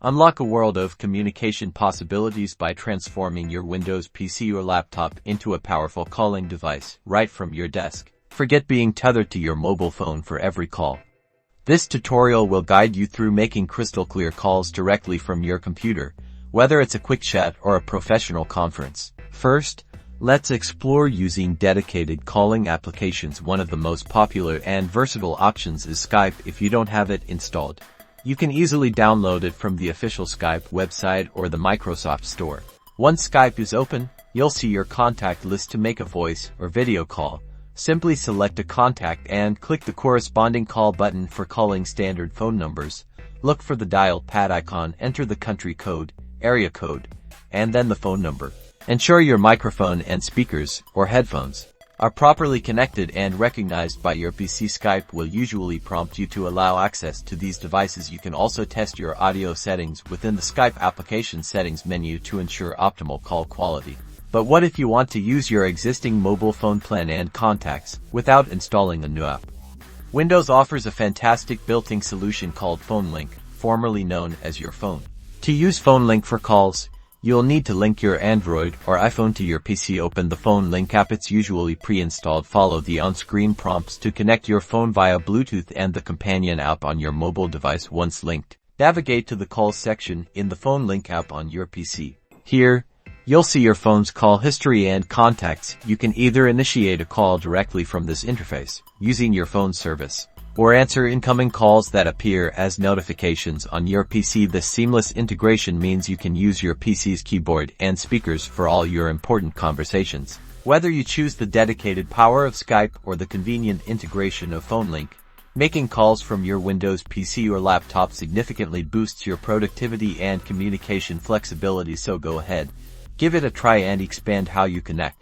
Unlock a world of communication possibilities by transforming your Windows PC or laptop into a powerful calling device right from your desk. Forget being tethered to your mobile phone for every call. This tutorial will guide you through making crystal clear calls directly from your computer, whether it's a quick chat or a professional conference. First, let's explore using dedicated calling applications. One of the most popular and versatile options is Skype. If you don't have it installed, you can easily download it from the official Skype website or the Microsoft Store. Once Skype is open, you'll see your contact list. To make a voice or video call, simply select a contact and click the corresponding call button. For calling standard phone numbers, look for the dial pad icon, enter the country code, area code, and then the phone number. Ensure your microphone and speakers or headphones are properly connected and recognized by your PC. Skype will usually prompt you to allow access to these devices. You can also test your audio settings within the Skype application settings menu to ensure optimal call quality. But what if you want to use your existing mobile phone plan and contacts without installing a new app? Windows offers a fantastic built-in solution called PhoneLink, formerly known as Your Phone. To use PhoneLink for calls, you'll need to link your Android or iPhone to your PC. Open the PhoneLink app. It's usually pre-installed. Follow the on-screen prompts to connect your phone via Bluetooth and the companion app on your mobile device. Once linked, navigate to the Calls section in the PhoneLink app on your PC. Here, you'll see your phone's call history and contacts. You can either initiate a call directly from this interface, using your phone service, or answer incoming calls that appear as notifications on your PC. This seamless integration means you can use your PC's keyboard and speakers for all your important conversations. Whether you choose the dedicated power of Skype or the convenient integration of PhoneLink, making calls from your Windows PC or laptop significantly boosts your productivity and communication flexibility. So go ahead, give it a try and expand how you connect.